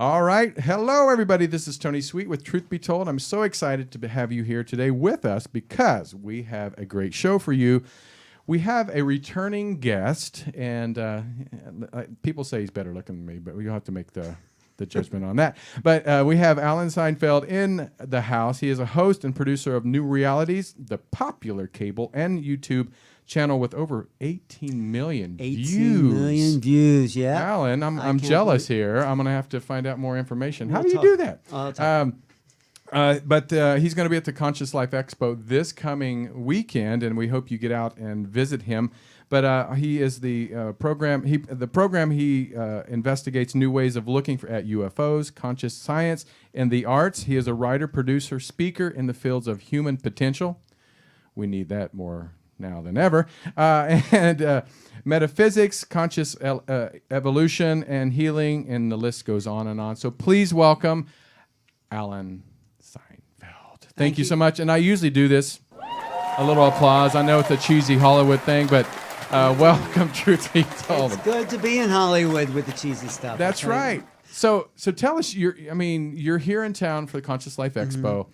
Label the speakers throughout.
Speaker 1: All right. Hello, everybody. This is Tony Sweet with Truth Be Told. I'm so excited to have you here today with us because we have a great show for you. We have a returning guest, and people say he's better looking than me, but we'll have to make the judgment on that. But we have Alan Steinfeld in the house. He is a host and producer of New Realities, the popular cable and YouTube channel with over 18 million views.
Speaker 2: 18 million views, yeah.
Speaker 1: Alan, I'm jealous here. I'm going to have to find out more information. How do you do that? But he's going to be at the Conscious Life Expo this coming weekend, and we hope you get out and visit him. But he is the program. He investigates new ways of looking at UFOs, conscious science, and the arts. He is a writer, producer, speaker in the fields of human potential. We need that more now than ever. And metaphysics, conscious evolution, and healing, and the list goes on and on. So please welcome Alan Steinfeld. Thank you so much. And I usually do this. A little applause. I know it's a cheesy Hollywood thing, but welcome, Truth Be Told.
Speaker 2: It's good to be in Hollywood with the cheesy stuff.
Speaker 1: That's right. So tell us, you're here in town for the Conscious Life Expo.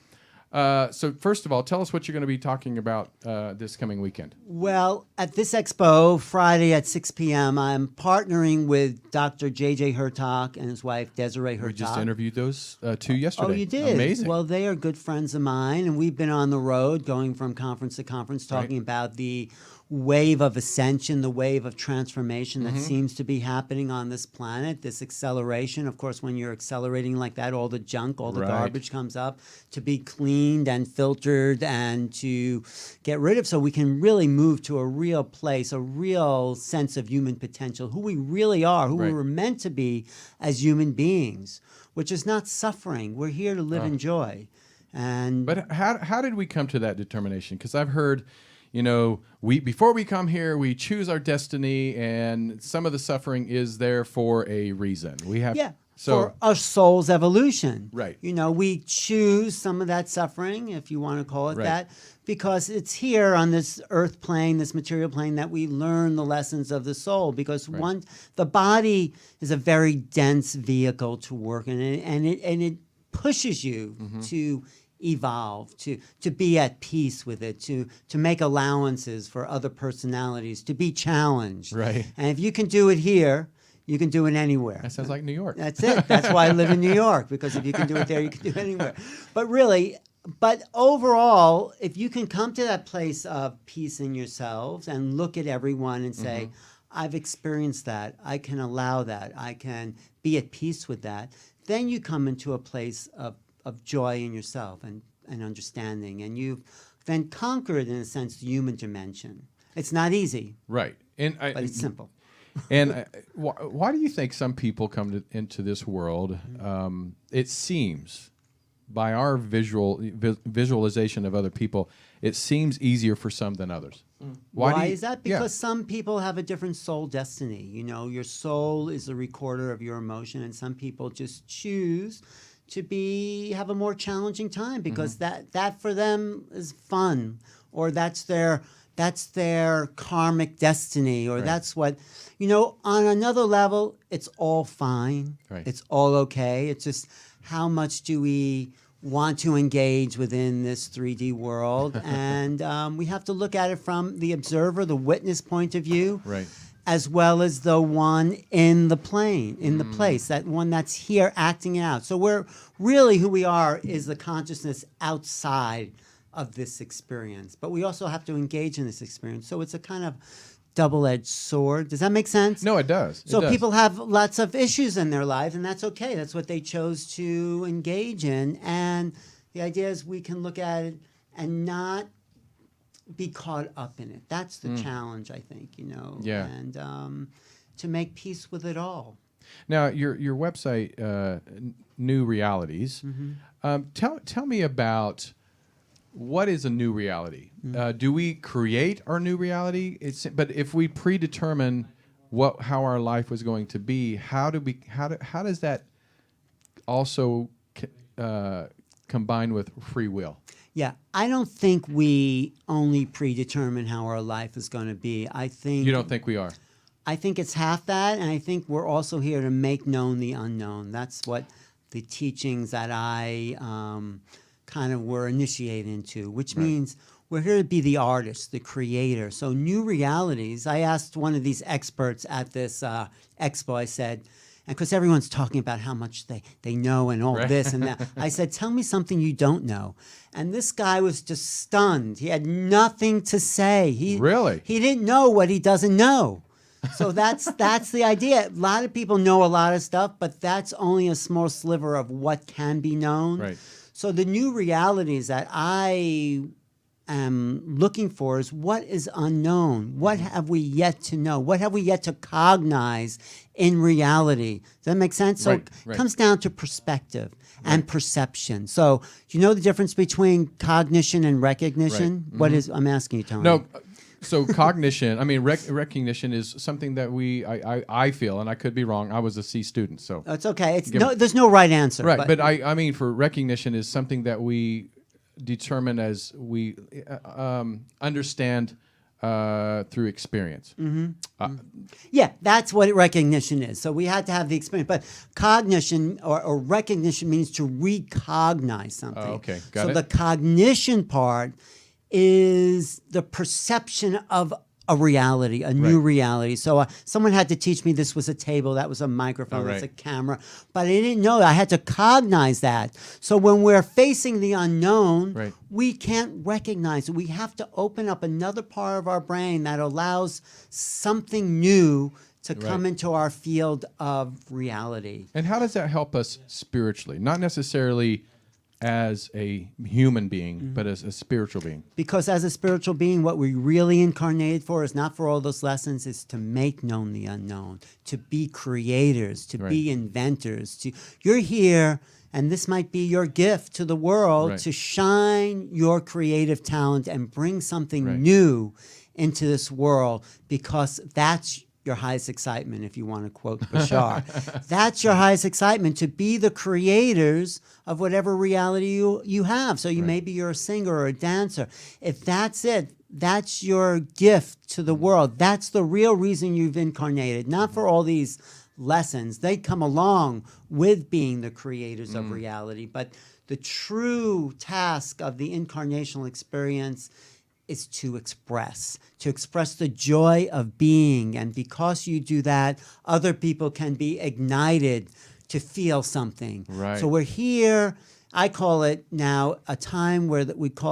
Speaker 1: So first of all, tell us what you're going to be talking about this coming weekend.
Speaker 2: Well, at this expo, Friday at 6 p.m., I'm partnering with Dr. J.J. Hurtak and his wife, Desiree Hurtak.
Speaker 1: We just interviewed those two yesterday.
Speaker 2: Oh, you did?
Speaker 1: Amazing.
Speaker 2: Well, they are good friends of mine, and we've been on the road going from conference to conference talking about the wave of ascension, the wave of transformation that seems to be happening on this planet, this acceleration. Of course, when you're accelerating like that, all the junk, all the garbage comes up to be cleaned and filtered and to get rid of, so we can really move to a real place, a real sense of human potential, who we really are, who we were meant to be as human beings, which is not suffering. We're here to live in joy.
Speaker 1: But how did we come to that determination? Because I've heard, before we come here, we choose our destiny, and some of the suffering is there for a reason. We have
Speaker 2: for our soul's evolution.
Speaker 1: Right.
Speaker 2: We choose some of that suffering, if you want to call it that, because it's here on this earth plane, this material plane, that we learn the lessons of the soul. Because the body is a very dense vehicle to work in, and it pushes you to evolve, to be at peace with it, to make allowances for other personalities, to be challenged.
Speaker 1: Right.
Speaker 2: And if you can do it here, you can do it anywhere.
Speaker 1: That sounds like New York.
Speaker 2: That's it. That's why I live in New York, because if you can do it there, you can do it anywhere. But overall, if you can come to that place of peace in yourselves and look at everyone and say, I've experienced that, I can allow that, I can be at peace with that, then you come into a place of joy in yourself and understanding, and you've then conquered, in a sense, the human dimension. It's not easy,
Speaker 1: right?
Speaker 2: But it's simple.
Speaker 1: And why do you think some people come into this world? It seems, by our visualization of other people, it seems easier for some than others.
Speaker 2: Why is that? Because some people have a different soul destiny. Your soul is a recorder of your emotion, and some people just choose to have a more challenging time because that for them is fun, or that's their karmic destiny, or that's what, on another level, it's all fine. Right. It's all okay. It's just how much do we want to engage within this 3D world? And we have to look at it from the observer, the witness point of view. Right. As well as the one in the plane, in the place, that one that's here acting it out. So we're really, who we are is the consciousness outside of this experience. But we also have to engage in this experience. So it's a kind of double-edged sword. Does that make sense?
Speaker 1: No, it does.
Speaker 2: So people have lots of issues in their lives, and that's okay. That's what they chose to engage in. And the idea is we can look at it and not be caught up in it. That's the challenge, I think, and to make peace with it all.
Speaker 1: Now, your website, New Realities, tell me about what is a new reality. Do we create our new reality? But if we predetermine how our life was going to be, how does that also combine with free will?
Speaker 2: Yeah, I don't think we only predetermine how our life is going to be. I think
Speaker 1: you don't think we are.
Speaker 2: I think it's half that, and I think we're also here to make known the unknown. That's what the teachings that I kind of were initiated into, which means we're here to be the artist, the creator. So new realities. I asked one of these experts at this expo, I said, and because everyone's talking about how much they know and all this and that, I said, tell me something you don't know. And this guy was just stunned. He had nothing to say.
Speaker 1: Really?
Speaker 2: He didn't know what he doesn't know. So that's the idea. A lot of people know a lot of stuff, but that's only a small sliver of what can be known.
Speaker 1: Right.
Speaker 2: So the new realities that I am looking for is what is unknown. What have we yet to know? What have we yet to cognize in reality? Does that make sense? So
Speaker 1: Right,
Speaker 2: it comes down to perspective and perception. So you know the difference between cognition and recognition?
Speaker 1: Right.
Speaker 2: What is, I'm asking you, Tony.
Speaker 1: No, so cognition, I mean, recognition is something that I feel, and I could be wrong. I was a C student, so.
Speaker 2: It's okay. There's no right answer.
Speaker 1: Right, but I mean, for recognition is something that we determine as we understand through experience.
Speaker 2: Yeah, that's what recognition is. So we had to have the experience. But cognition or recognition means to recognize something.
Speaker 1: Okay, got
Speaker 2: so
Speaker 1: it.
Speaker 2: the cognition part is the perception of a reality, a new reality. So someone had to teach me this was a table, that was a microphone, that's a camera. But I didn't know. I had to cognize that. So when we're facing the unknown, we can't recognize it. We have to open up another part of our brain that allows something new to come into our field of reality.
Speaker 1: And how does that help us spiritually? Not necessarily as a human being, but as a spiritual being.
Speaker 2: Because as a spiritual being, what we really incarnated for is not for all those lessons, is to make known the unknown, to be creators, to be inventors. You're here, and this might be your gift to the world, to shine your creative talent and bring something new into this world, because that's your highest excitement, if you want to quote Bashar. That's your highest excitement, to be the creators of whatever reality you have. So maybe you're a singer or a dancer. If that's it, that's your gift to the world. That's the real reason you've incarnated, not for all these lessons. They come along with being the creators of reality. But the true task of the incarnational experience is to express the joy of being. And because you do that, other people can be ignited to feel something. So we're here, I call it now a time where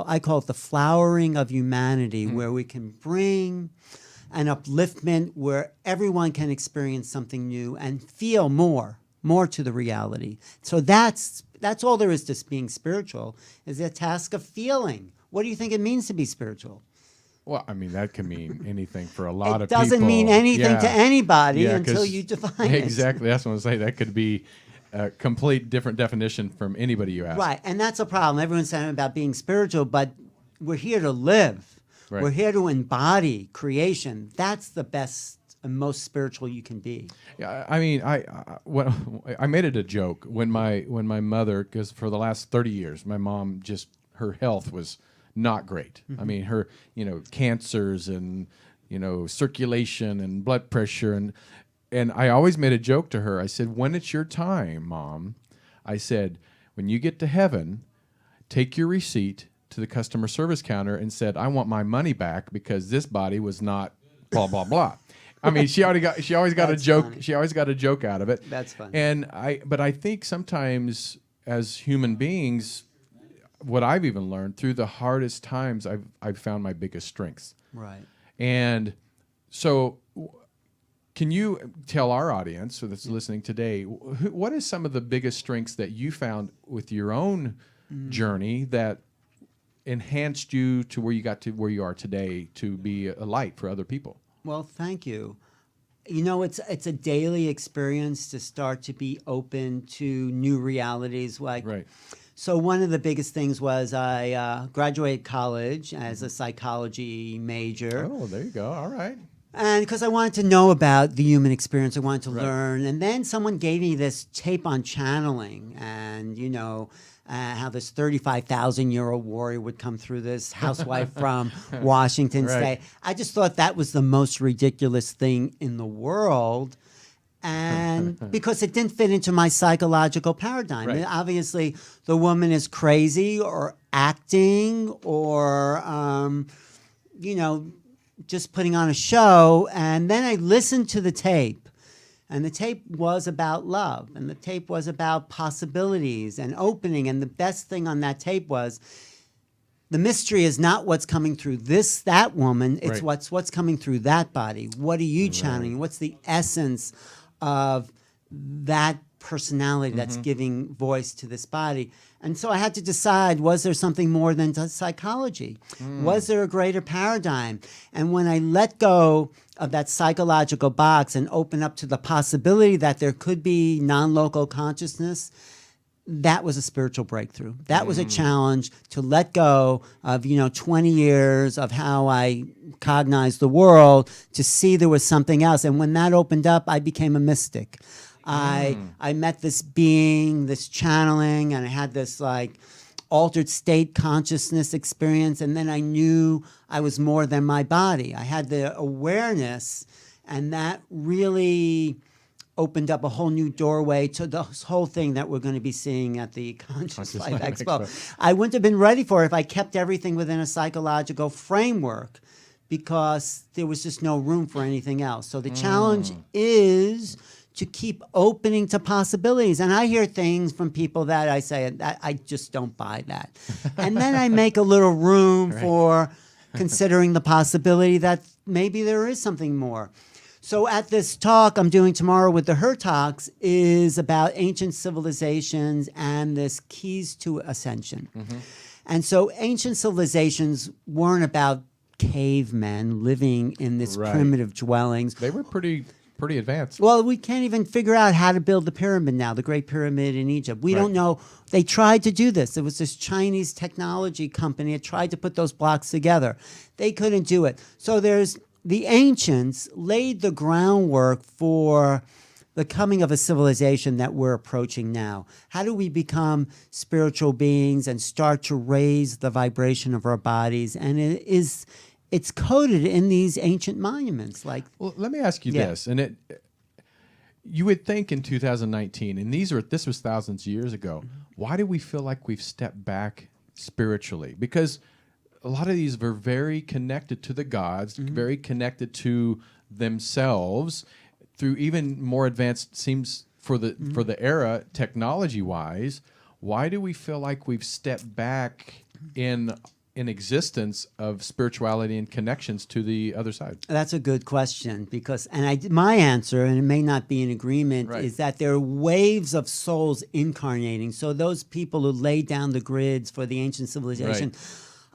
Speaker 2: I call it the flowering of humanity, where we can bring an upliftment where everyone can experience something new and feel more to the reality. So that's all there is to being spiritual, is the task of feeling. What do you think it means to be spiritual?
Speaker 1: Well, I mean, that can mean anything for a lot of people.
Speaker 2: It doesn't mean anything to anybody until you define it.
Speaker 1: Exactly. That's what I'm saying. That could be a complete different definition from anybody you ask.
Speaker 2: Right. And that's a problem. Everyone's saying about being spiritual, but we're here to live. We're here to embody creation. That's the best and most spiritual you can be.
Speaker 1: Yeah, I mean, I made it a joke when my mother, because for the last 30 years, my mom her health was not great. I mean, her, cancers and, circulation and blood pressure. And I always made a joke to her. I said, when it's your time, Mom, I said, when you get to heaven, take your receipt to the customer service counter and said, I want my money back because this body was not blah, blah, blah. I mean, she always got a joke.
Speaker 2: Funny.
Speaker 1: She always got a joke out of it.
Speaker 2: That's funny.
Speaker 1: But I think sometimes as human beings, what I've even learned through the hardest times, I've found my biggest strengths.
Speaker 2: Right.
Speaker 1: And so, can you tell our audience that's listening today, what is some of the biggest strengths that you found with your own journey that enhanced you to where you got to where you are today to be a light for other people?
Speaker 2: Well, thank you. It's a daily experience to start to be open to new realities. So one of the biggest things was I graduated college as a psychology major.
Speaker 1: Oh, there you go. All right.
Speaker 2: And because I wanted to know about the human experience, I wanted to learn. And then someone gave me this tape on channeling, and how this 35,000-year-old warrior would come through this housewife from Washington State. I just thought that was the most ridiculous thing in the world. And because it didn't fit into my psychological paradigm.
Speaker 1: Right.
Speaker 2: Obviously, the woman is crazy or acting or, just putting on a show. And then I listened to the tape. And the tape was about love. And the tape was about possibilities and opening. And the best thing on that tape was the mystery is not what's coming through that woman. It's what's coming through that body. What are you channeling? What's the essence of that personality that's giving voice to this body? And so I had to decide, was there something more than psychology? Was there a greater paradigm? And when I let go of that psychological box and open up to the possibility that there could be non-local consciousness, that was a spiritual breakthrough. That was a challenge to let go of, 20 years of how I cognized the world, to see there was something else. And when that opened up, I became a mystic. I met this being, this channeling, and I had this altered state consciousness experience. And then I knew I was more than my body. I had the awareness, and that really opened up a whole new doorway to this whole thing that we're going to be seeing at the Conscious Life Expo. I wouldn't have been ready for it if I kept everything within a psychological framework, because there was just no room for anything else. So the challenge is to keep opening to possibilities. And I hear things from people that I say, I just don't buy that. And then I make a little room for considering the possibility that maybe there is something more. So at this talk I'm doing tomorrow with the Her Talks is about ancient civilizations and this keys to ascension. And so ancient civilizations weren't about cavemen living in this primitive dwellings.
Speaker 1: They were pretty advanced.
Speaker 2: Well, we can't even figure out how to build the pyramid now, the Great Pyramid in Egypt. We don't know. They tried to do this. There was this Chinese technology company that tried to put those blocks together. They couldn't do it. So the ancients laid the groundwork for the coming of a civilization that we're approaching now. How do we become spiritual beings and start to raise the vibration of our bodies? And it's coded in these ancient monuments.
Speaker 1: Well, let me ask you this, and you would think in 2019, and this was thousands of years ago. Why do we feel like we've stepped back spiritually? Because a lot of these were very connected to the gods, very connected to themselves, through even more advanced, seems for the era, technology-wise. Why do we feel like we've stepped back in existence of spirituality and connections to the other side?
Speaker 2: That's a good question, because my answer, and it may not be in agreement, is that there are waves of souls incarnating. So those people who laid down the grids for the ancient civilization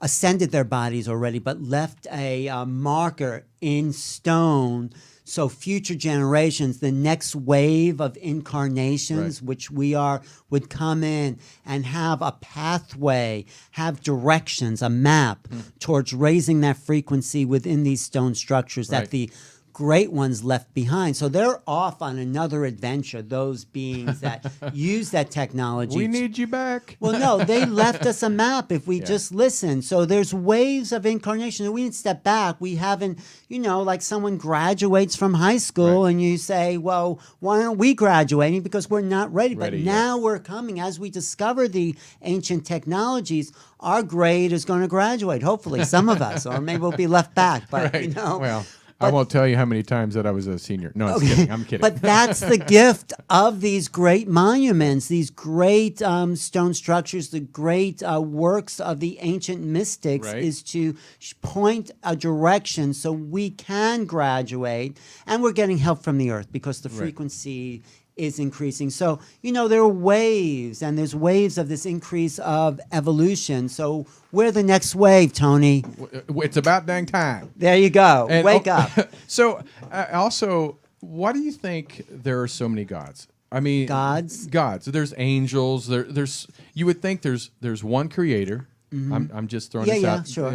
Speaker 2: ascended their bodies already, but left a marker in stone. So future generations, the next wave of incarnations, which we are, would come in and have a pathway, have directions, a map towards raising that frequency within these stone structures that the great ones left behind. So they're off on another adventure, those beings that use that technology.
Speaker 1: We need you back.
Speaker 2: Well, no, they left us a map if we just listen. So there's waves of incarnation. We didn't step back. We haven't, like someone graduates from high school and you say, well, why aren't we graduating? Because we're not ready. But now we're coming. As we discover the ancient technologies, our grade is going to graduate, hopefully, some of us, or maybe we'll be left back. But,
Speaker 1: Well, I won't tell you how many times that I was a senior. No, I'm kidding.
Speaker 2: But that's the gift of these great monuments, these great stone structures, the great works of the ancient mystics, is to point a direction so we can graduate. And we're getting help from the earth because the frequency is increasing. So, there are waves, and there's waves of this increase of evolution. So we're the next wave, Tony.
Speaker 1: It's about dang time.
Speaker 2: There you go.
Speaker 1: And,
Speaker 2: wake up.
Speaker 1: So, also, why do you think there are so many gods? I mean,
Speaker 2: gods.
Speaker 1: There's angels. There's. You would think there's one creator. I'm just throwing this out.
Speaker 2: Sure.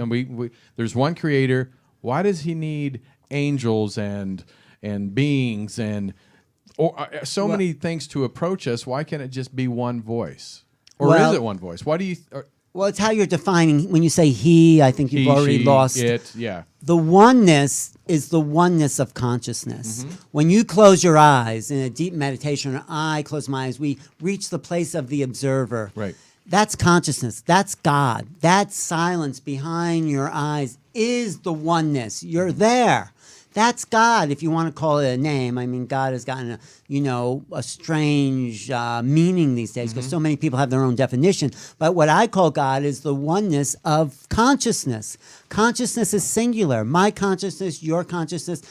Speaker 1: There's one creator. Why does he need angels and beings and so many things to approach us. Why can't it just be one voice? Or is it one voice? Why do you?
Speaker 2: Well, it's how you're defining. When you say he, I think you've already lost
Speaker 1: it. Yeah.
Speaker 2: The oneness is the oneness of consciousness.
Speaker 1: Mm-hmm.
Speaker 2: When you close your eyes in a deep meditation, or I close my eyes, we reach the place of the observer.
Speaker 1: Right.
Speaker 2: That's consciousness. That's God. That silence behind your eyes is the oneness. You're there. That's God, if you want to call it a name. I mean, God has gotten a strange meaning these days because so many people have their own definition. But what I call God is the oneness of consciousness. Consciousness is singular. My consciousness, your consciousness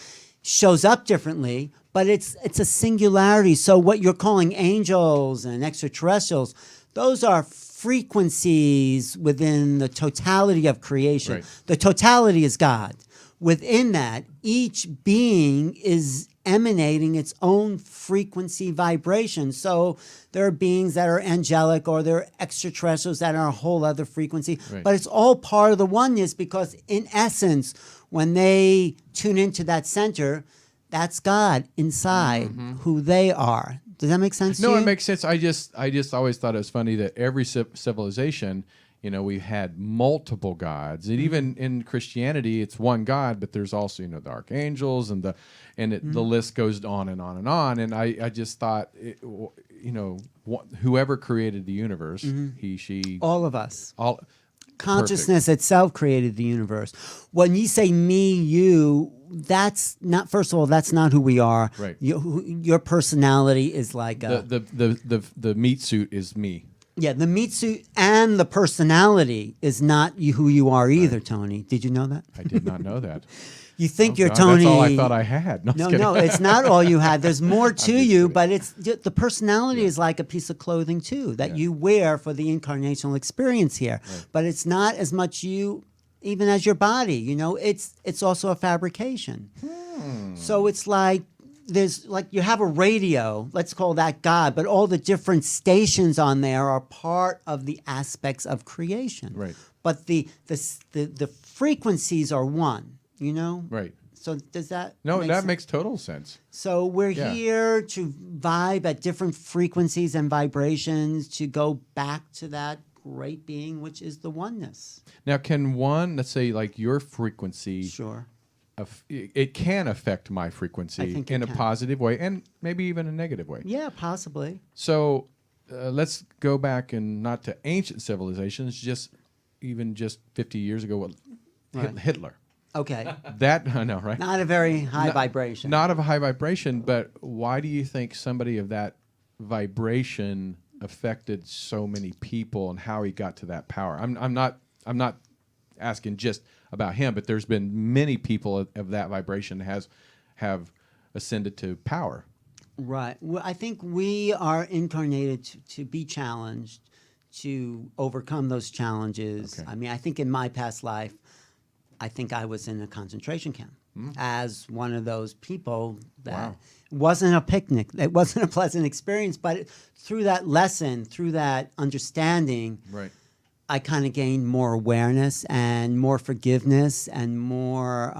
Speaker 2: shows up differently, but it's a singularity. So what you're calling angels and extraterrestrials, those are frequencies within the totality of creation.
Speaker 1: Right.
Speaker 2: The totality is God. Within that, each being is emanating its own frequency vibration. So there are beings that are angelic, or there are extraterrestrials that are a whole other frequency.
Speaker 1: Right.
Speaker 2: But it's all part of the oneness, because in essence, when they tune into that center, that's God inside who they are. Does that make sense to you?
Speaker 1: No, it makes sense. I just always thought it was funny that every civilization, we've had multiple gods, and even in Christianity, it's one God, but there's also the archangels and the list goes on and on and on. And I just thought, whoever created the universe, he, she,
Speaker 2: all of us,
Speaker 1: all
Speaker 2: consciousness itself created the universe. When you say me, you, that's not. First of all, that's not who we are.
Speaker 1: Right.
Speaker 2: Your personality is like
Speaker 1: the meat suit is me.
Speaker 2: Yeah, the meat suit and the personality is not who you are either, right. Tony. Did you know that?
Speaker 1: I did not know that.
Speaker 2: You think you're
Speaker 1: God,
Speaker 2: Tony.
Speaker 1: That's all I thought I had.
Speaker 2: No, it's not all you had. There's more to you, but it's the personality is like a piece of clothing too that you wear for the incarnational experience here. Right. But it's not as much you even as your body. It's also a fabrication. So it's like, you have a radio, let's call that God, but all the different stations on there are part of the aspects of creation.
Speaker 1: Right.
Speaker 2: But the frequencies are one,
Speaker 1: Right.
Speaker 2: So does that
Speaker 1: makes total sense.
Speaker 2: So we're here to vibe at different frequencies and vibrations to go back to that great being, which is the oneness.
Speaker 1: Now, can let's say like your frequency...
Speaker 2: Sure.
Speaker 1: It can affect my frequency in a positive way and maybe even a negative way.
Speaker 2: Yeah, possibly.
Speaker 1: So let's go back and not to ancient civilizations, just 50 years ago, Hitler.
Speaker 2: Okay.
Speaker 1: That, I know, right?
Speaker 2: Not a very high vibration.
Speaker 1: Not of a high vibration, but why do you think somebody of that vibration affected so many people and how he got to that power? I'm not asking just about him, but there's been many people of that vibration have ascended to power.
Speaker 2: Right. Well, I think we are incarnated to be challenged, to overcome those challenges. Okay. I mean, I think in my past life, I think I was in a concentration camp as one of those people that wasn't a picnic. It wasn't a pleasant experience, but through that lesson, through that understanding,
Speaker 1: right.
Speaker 2: I kind of gained more awareness and more forgiveness and more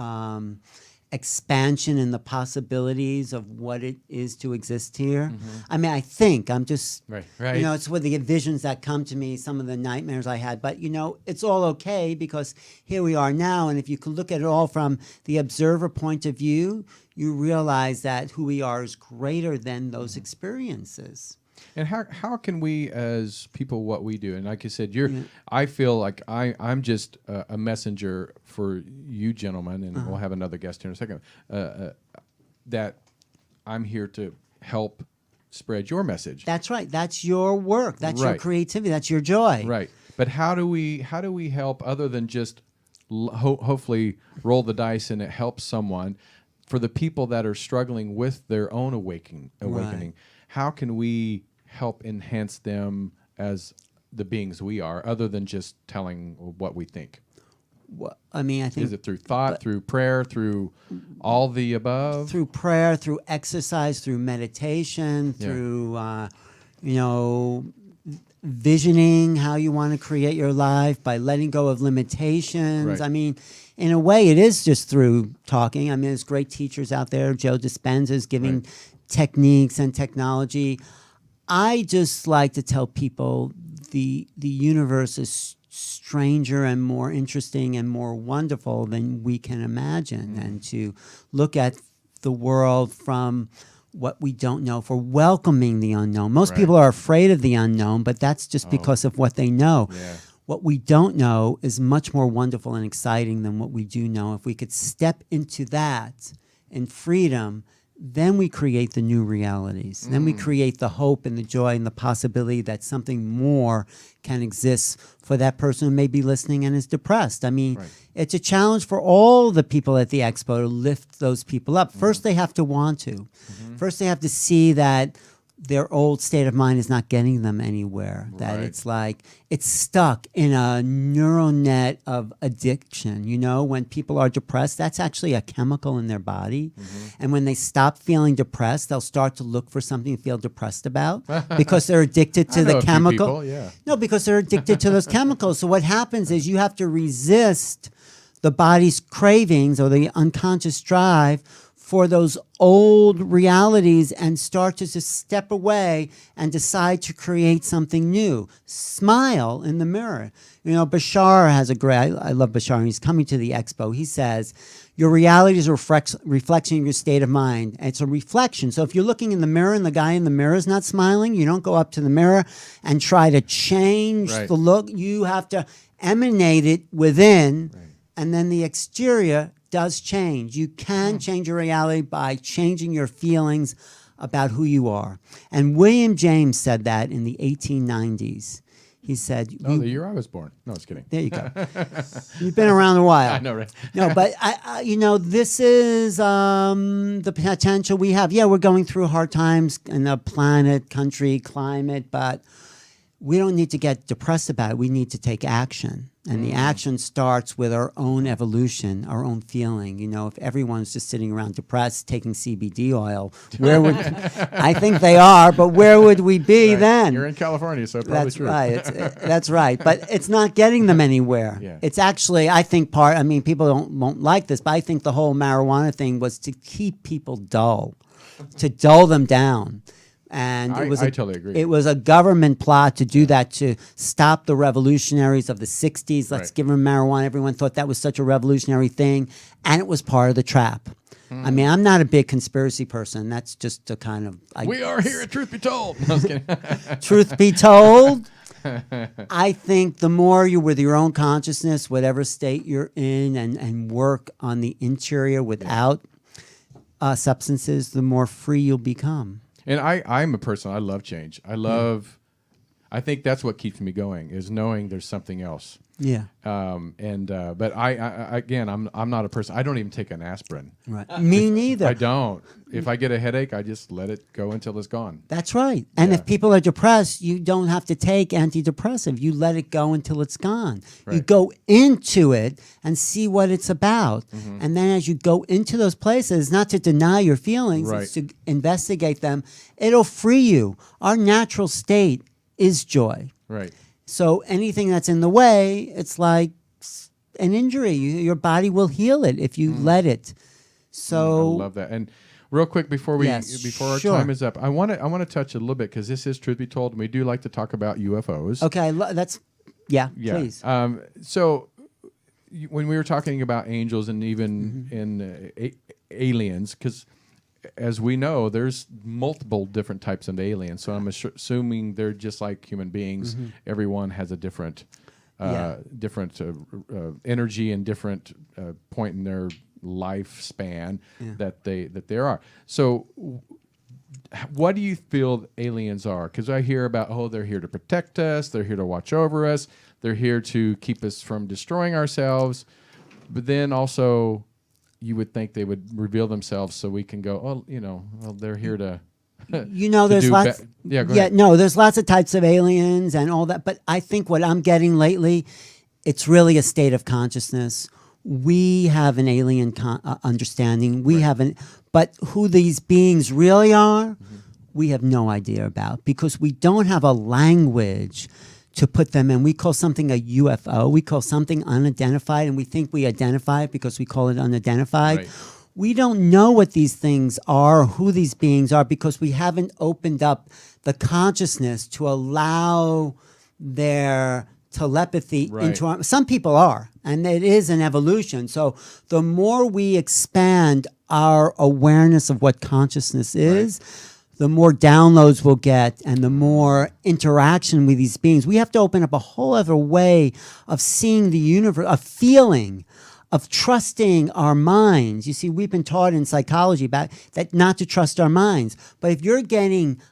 Speaker 2: expansion in the possibilities of what it is to exist here. I mean, I think I'm just,
Speaker 1: right.
Speaker 2: It's with the visions that come to me, some of the nightmares I had, but it's all okay because here we are now. And if you could look at it all from the observer point of view, you realize that who we are is greater than those experiences.
Speaker 1: And how can we, as people, what we do? And like I said, I feel like I'm just a messenger for you gentlemen, and we'll have another guest here in a second, that I'm here to help spread your message.
Speaker 2: That's right. That's your work. That's your creativity. That's your joy.
Speaker 1: Right. But how do we help other than just hopefully roll the dice and it helps someone? For the people that are struggling with their own awakening, how can we help enhance them as the beings we are, other than just telling what we think?
Speaker 2: Well, I mean, I think...
Speaker 1: Is it through thought, through prayer, through all the above?
Speaker 2: Through prayer, through exercise, through meditation, through, visioning how you want to create your life, by letting go of limitations. Right. I mean, in a way, it is just through talking. I mean, there's great teachers out there. Joe Dispenza's giving techniques and technology. I just like to tell people the universe is stranger and more interesting and more wonderful than we can imagine, and to look at the world from what we don't know, for welcoming the unknown. Most people are afraid of the unknown, but that's just because of what they know. What we don't know is much more wonderful and exciting than what we do know. If we could step into that in freedom, then we create the new realities. Then we create the hope and the joy and the possibility that something more can exist for that person who may be listening and is depressed. I mean, it's a challenge for all the people at the expo to lift those people up. First, they have to want to. First, they have to see that their old state of mind is not getting them anywhere. That it's like it's stuck in a neural net of addiction. You know, when people are depressed, that's actually a chemical in their body. And when they stop feeling depressed, they'll start to look for something to feel depressed about because they're addicted to the chemical. No, because they're addicted to those chemicals. So what happens is you have to resist the body's cravings or the unconscious drive for those old realities and start to just step away and decide to create something new. Smile in the mirror. You know, Bashar has a great, I love Bashar, and he's coming to the expo. He says, your reality is a reflection of your state of mind. And it's a reflection. So if you're looking in the mirror and the guy in the mirror is not smiling, you don't go up to the mirror and try to change the look. You have to emanate it within, and then the exterior does change. You can change your reality by changing your feelings about who you are. And William James said that in the 1890s. He said,
Speaker 1: "Oh, the year I was born." No, I was kidding.
Speaker 2: There you go. You've been around a while.
Speaker 1: I know, right?
Speaker 2: No, but I you know, this is the potential we have. Yeah, we're going through hard times in the planet, country, climate, but we don't need to get depressed about it. We need to take action. And the action starts with our own evolution, our own feeling. You know, if everyone's just sitting around depressed, taking CBD oil, where would I think they are, but where would we be then?
Speaker 1: You're in California, so probably
Speaker 2: That's
Speaker 1: true.
Speaker 2: right. That's right. But it's not getting them anywhere. It's actually, I think, I mean, people won't like this, but I think the whole marijuana thing was to keep people dull, to dull them down. And
Speaker 1: I totally agree.
Speaker 2: It was a government plot to do that, to stop the revolutionaries of the 60s. Let's give them marijuana. Everyone thought that was such a revolutionary thing. And it was part of the trap. I mean, I'm not a big conspiracy person. That's just a kind of...
Speaker 1: we are here at Truth Be Told. No, I was kidding.
Speaker 2: Truth be told, I think the more you're with your own consciousness, whatever state you're in, and work on the interior without substances, the more free you'll become.
Speaker 1: And I'm a person, I love change. I think that's what keeps me going, is knowing there's something else.
Speaker 2: Yeah.
Speaker 1: But I again, I'm not a person, I don't even take an aspirin.
Speaker 2: Right. Me neither.
Speaker 1: I don't. If I get a headache, I just let it go until it's gone.
Speaker 2: That's right. And if people are depressed, you don't have to take antidepressive. You let it go until it's gone. You go into it and see what it's about. And then as you go into those places, not to deny your feelings, it's to investigate them, it'll free you. Our natural state is joy.
Speaker 1: Right.
Speaker 2: So anything that's in the way, it's like an injury. Your body will heal it if you let it. So
Speaker 1: I love that. And real quick before our time is up, I want to touch a little bit, because this is Truth Be Told, and we do like to talk about UFOs.
Speaker 2: Okay, that's please.
Speaker 1: So when we were talking about angels and even in aliens, because as we know, there's multiple different types of aliens. So I'm assuming they're just like human beings. Everyone has a different energy and different point in their lifespan that they are. So what do you feel aliens are? Because I hear about, they're here to protect us, they're here to watch over us, they're here to keep us from destroying ourselves. But then also, you would think they would reveal themselves so we can go, they're here to...
Speaker 2: there's lots... there's lots of types of aliens and all that, but I think what I'm getting lately, it's really a state of consciousness. We have an alien understanding. We haven't... But who these beings really are, we have no idea about, because we don't have a language to put them in. We call something a UFO. We call something unidentified, and we think we identify it because we call it unidentified.
Speaker 1: Right.
Speaker 2: We don't know what these things are, who these beings are, because we haven't opened up the consciousness to allow their telepathy
Speaker 1: Right.
Speaker 2: into our... Some people are, and it is an evolution. So the more we expand our awareness of what consciousness is, the more downloads we'll get and the more interaction with these beings. We have to open up a whole other way of seeing the universe, of feeling, of trusting our minds. You see, we've been taught in psychology about that, not to trust our minds. But if you're getting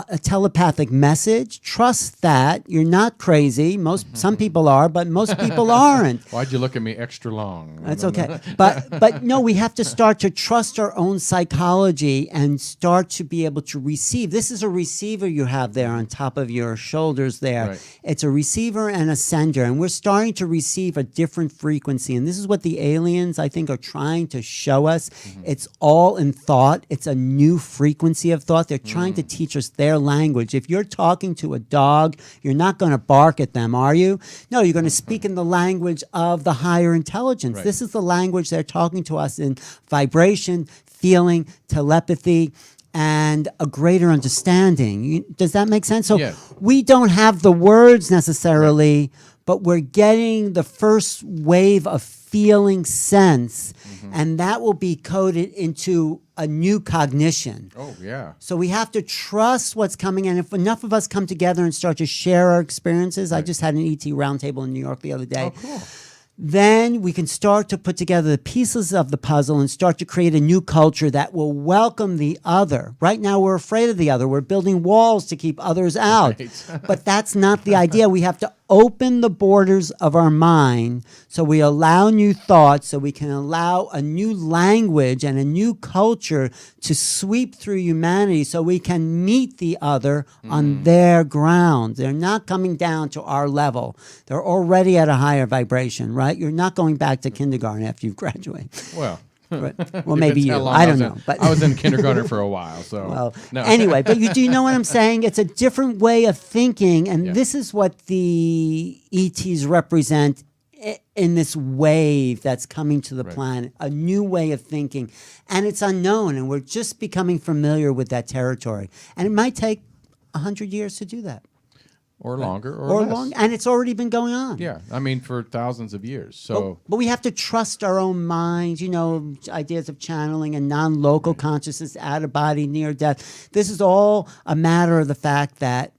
Speaker 2: a telepathic message, trust that. You're not crazy. Some people are, but most people aren't.
Speaker 1: Why'd you look at me extra long?
Speaker 2: That's okay. But no, we have to start to trust our own psychology and start to be able to receive. This is a receiver you have there on top of your shoulders there.
Speaker 1: Right.
Speaker 2: It's a receiver and a sender, and we're starting to receive a different frequency. And this is what the aliens, I think, are trying to show us. It's all in thought. It's a new frequency of thought. They're trying to teach us their language. If you're talking to a dog, you're not going to bark at them, are you? No, you're going to speak in the language of the higher intelligence.
Speaker 1: Right.
Speaker 2: This is the language they're talking to us in: vibration, feeling, telepathy, and a greater understanding. Does that make sense? So
Speaker 1: Yeah.
Speaker 2: we don't have the words necessarily, but we're getting the first wave of feeling sense, and that will be coded into a new cognition.
Speaker 1: Oh, yeah.
Speaker 2: So we have to trust what's coming in. If enough of us come together and start to share our experiences, I just had an ET roundtable in New York the other day.
Speaker 1: Oh, cool.
Speaker 2: Then we can start to put together the pieces of the puzzle and start to create a new culture that will welcome the other. Right now, we're afraid of the other. We're building walls to keep others out.
Speaker 1: Right.
Speaker 2: But that's not the idea. We have to open the borders of our mind so we allow new thoughts, so we can allow a new language and a new culture to sweep through humanity so we can meet the other on their ground. They're not coming down to our level. They're already at a higher vibration, right? You're not going back to kindergarten after you've graduated.
Speaker 1: Well,
Speaker 2: Well, maybe
Speaker 1: depends
Speaker 2: you.
Speaker 1: how long
Speaker 2: I don't
Speaker 1: was
Speaker 2: know. But
Speaker 1: I was in kindergarten for a while, so
Speaker 2: well,
Speaker 1: no.
Speaker 2: anyway, but do you know what I'm saying? It's a different way of thinking, and
Speaker 1: Yeah.
Speaker 2: this is what the ETs represent in this wave that's coming to the
Speaker 1: Right.
Speaker 2: planet, a new way of thinking. And it's unknown, and we're just becoming familiar with that territory. And it might take 100 years to do that.
Speaker 1: or longer, or less.
Speaker 2: long, and it's already been going on.
Speaker 1: Yeah, I mean, for thousands of years. So
Speaker 2: But we have to trust our own minds, ideas of channeling and non-local consciousness, out of body, near death. This is all a matter of the fact that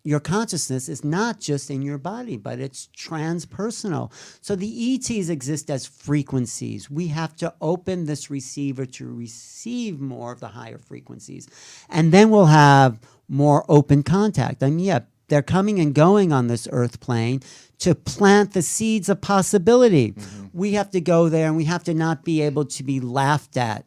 Speaker 2: your consciousness is not just in your body, but it's transpersonal. So the ETs exist as frequencies. We have to open this receiver to receive more of the higher frequencies. And then we'll have more open contact. I mean, yeah, they're coming and going on this earth plane to plant the seeds of possibility. We have to go there, and we have to not be able to be laughed at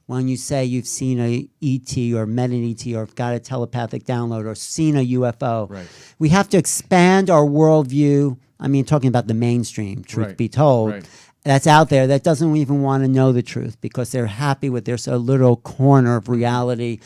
Speaker 2: when you say you've seen a ET or met an ET or got a telepathic download or seen a UFO.
Speaker 1: Right.
Speaker 2: We have to expand our worldview. I mean, talking about the mainstream, truth
Speaker 1: Right.
Speaker 2: be told.
Speaker 1: Right.
Speaker 2: That's out there that doesn't even want to know the truth because they're happy with their little corner of reality.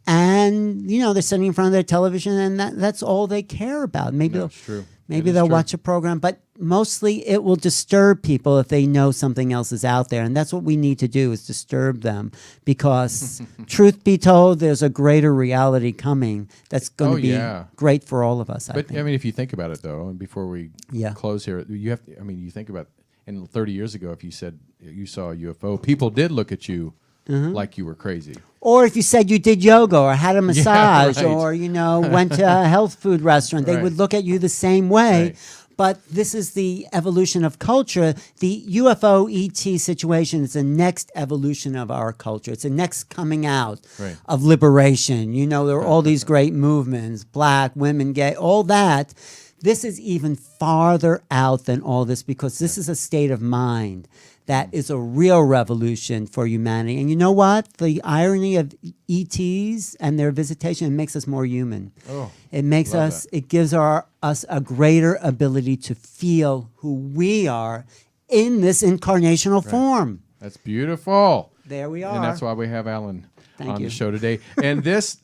Speaker 2: And, they're sitting in front of their television, and that's all they care about. Maybe
Speaker 1: That's true.
Speaker 2: Maybe
Speaker 1: It is
Speaker 2: they'll
Speaker 1: true.
Speaker 2: watch a program, but mostly it will disturb people if they know something else is out there. And that's what we need to do, is disturb them. Because truth be told, there's a greater reality coming that's going to be great for all of us, I
Speaker 1: But
Speaker 2: think.
Speaker 1: I mean, if you think about it, though, and before we
Speaker 2: Yeah.
Speaker 1: close here, you have to. I mean, you think about, and 30 years ago, if you said you saw a UFO, people did look at you like you were crazy.
Speaker 2: Or if you said you did yoga or had a massage
Speaker 1: right.
Speaker 2: or, went to a health food restaurant, they
Speaker 1: Right.
Speaker 2: would look at you the same way.
Speaker 1: Right.
Speaker 2: But this is the evolution of culture. The UFO ET situation is the next evolution of our culture. It's the next coming out
Speaker 1: Right.
Speaker 2: of liberation. There are all these great movements, black, women, gay, all that. This is even farther out than all this because this is a state of mind that is a real revolution for humanity. And you know what? The irony of ETs and their visitation, it makes us more human.
Speaker 1: Oh,
Speaker 2: It makes
Speaker 1: love
Speaker 2: us, it gives us a greater ability to feel who we are in this incarnational form.
Speaker 1: That's beautiful.
Speaker 2: There we are.
Speaker 1: And that's why we have Alan
Speaker 2: Thank
Speaker 1: on
Speaker 2: you.
Speaker 1: the show today. And this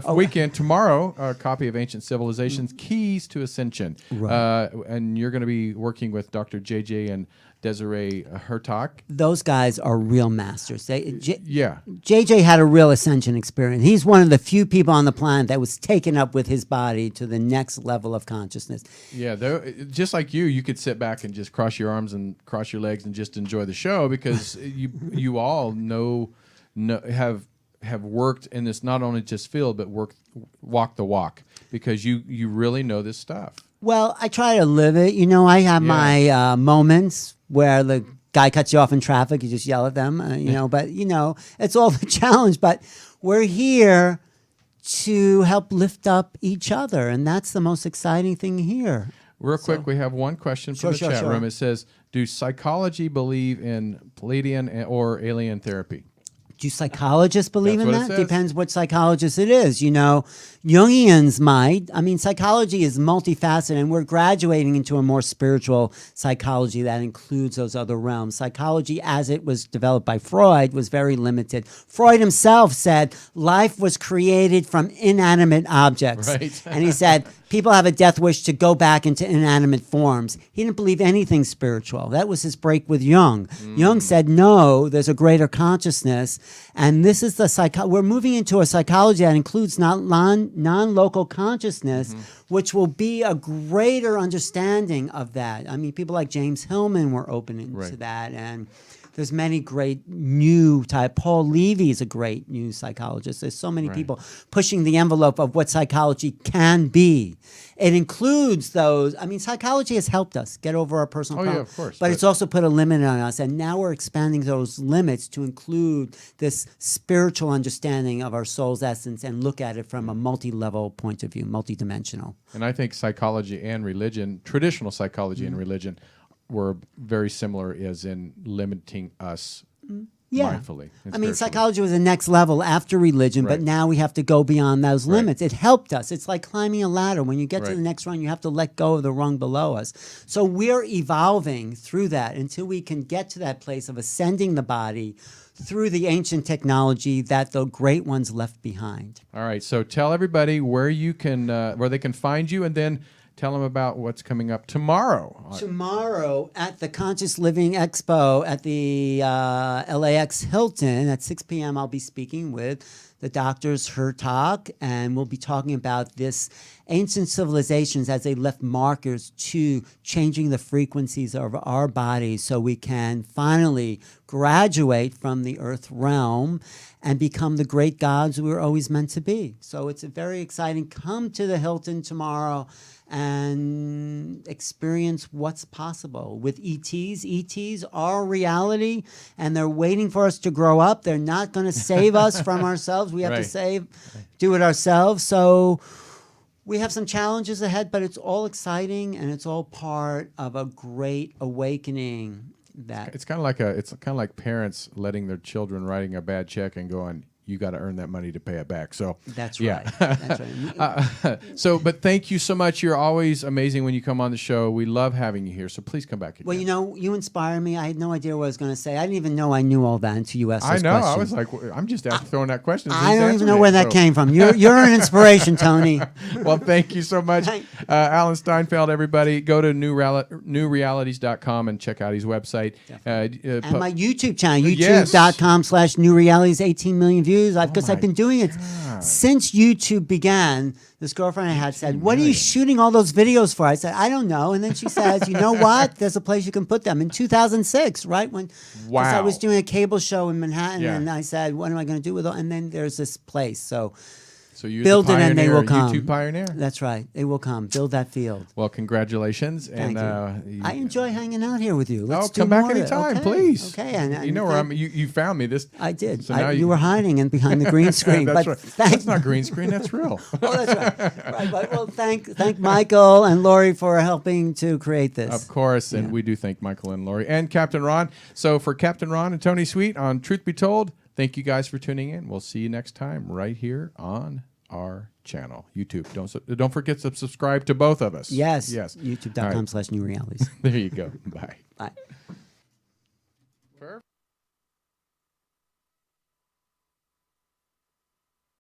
Speaker 1: weekend, tomorrow, a copy of Ancient Civilizations, Keys to Ascension.
Speaker 2: Right.
Speaker 1: And you're going to be working with Dr. JJ and Desiree Hertak.
Speaker 2: Those guys are real masters.
Speaker 1: Yeah.
Speaker 2: JJ had a real ascension experience. He's one of the few people on the planet that was taken up with his body to the next level of consciousness.
Speaker 1: Yeah, just like you could sit back and just cross your arms and cross your legs and just enjoy the show because you all have worked in this not only just field but walk the walk because you really know this stuff.
Speaker 2: Well, I try to live it. You know, I have my moments where the guy cuts you off in traffic. You just yell at them, you know. But, you know, it's all the challenge. But we're here to help lift up each other. And that's the most exciting thing here.
Speaker 1: Real quick, we have one question from the chat room. It says, do psychology believe in Palladian or alien therapy?
Speaker 2: Do psychologists believe
Speaker 1: That's
Speaker 2: in
Speaker 1: what it
Speaker 2: that?
Speaker 1: says.
Speaker 2: Depends what psychologist it is. You know, Jungians might. I mean, psychology is multifaceted, and we're graduating into a more spiritual psychology that includes those other realms. Psychology, as it was developed by Freud, was very limited. Freud himself said life was created from inanimate objects.
Speaker 1: Right.
Speaker 2: And he said people have a death wish to go back into inanimate forms. He didn't believe anything spiritual. That was his break with Jung. Jung said, no, there's a greater consciousness. And this is the we're moving into a psychology that includes non-local consciousness, which will be a greater understanding of that. I mean, people like James Hillman were open to that. And there's many great new type. Paul Levy is a great new psychologist. There's so many people pushing the envelope of what psychology can be. It includes those. I mean, psychology has helped us get over our personal problems.
Speaker 1: Yeah, of course.
Speaker 2: But it's also put a limit on us. And now we're expanding those limits to include this spiritual understanding of our soul's essence and look at it from a multi-level point of view, multidimensional.
Speaker 1: And I think psychology and religion, traditional psychology and religion, were very similar as in limiting us mindfully.
Speaker 2: I mean, psychology was the next level after religion, but now we have to go beyond those limits. It helped us. It's like climbing a ladder. When you get to the next rung, you have to let go of the rung below us. So we're evolving through that until we can get to that place of ascending the body through the ancient technology that the great ones left behind.
Speaker 1: All right. So tell everybody where you can, where they can find you, and then tell them about what's coming up tomorrow.
Speaker 2: Tomorrow at the Conscious Living Expo at the LAX Hilton at 6 p.m. I'll be speaking with the doctors Hertak, and we'll be talking about this ancient civilizations as they left markers to changing the frequencies of our bodies so we can finally graduate from the earth realm and become the great gods we were always meant to be. So it's a very exciting. Come to the Hilton tomorrow and experience what's possible with ETs. ETs are reality, and they're waiting for us to grow up. They're not going to save us from ourselves. We have to do it ourselves. So we have some challenges ahead, but it's all exciting, and it's all part of a great awakening.
Speaker 1: It's kind of like parents letting their children writing a bad check and going, you got to earn that money to pay it back. So
Speaker 2: that's right. That's right.
Speaker 1: But thank you so much. You're always amazing when you come on the show. We love having you here. So please come back again.
Speaker 2: Well, you know, you inspire me. I had no idea what I was going to say. I didn't even know I knew all that until you asked those questions.
Speaker 1: I was like, I'm just throwing that question.
Speaker 2: I don't even know where that came from. You're an inspiration, Tony.
Speaker 1: Well, thank you so much. Alan Steinfeld, everybody. Go to newrealities.com and check out his website.
Speaker 2: And my YouTube channel, youtube.com/newrealities, 18 million views. Because I've been doing it since YouTube began. This girlfriend I had said, what are you shooting all those videos for? I said, I don't know. And then she says, you know what? There's a place you can put them. In 2006, right? When I was doing a cable show in Manhattan, and I said, what am I going to do with it? And then there's this place. So
Speaker 1: you're
Speaker 2: build
Speaker 1: the pioneer,
Speaker 2: it and they will come.
Speaker 1: YouTube pioneer?
Speaker 2: That's right. They will come. Build that field.
Speaker 1: Well, congratulations.
Speaker 2: Thank you. I enjoy hanging out here with you. Let's
Speaker 1: come back anytime, please.
Speaker 2: Okay. And
Speaker 1: you know where I'm. You found me.
Speaker 2: I did.
Speaker 1: So
Speaker 2: you were hiding behind the green screen.
Speaker 1: That's right. That's not green screen. That's real.
Speaker 2: Oh, that's right. But, well, thank Michael and Lori for helping to create this.
Speaker 1: Of course, and we do thank Michael and Lori and Captain Ron. So for Captain Ron and Tony Sweet on Truth Be Told, thank you guys for tuning in. We'll see you next time right here on our channel, YouTube. Don't forget to subscribe to both of us.
Speaker 2: Yes. YouTube.com/newrealities.
Speaker 1: There you go. Bye.
Speaker 2: Bye.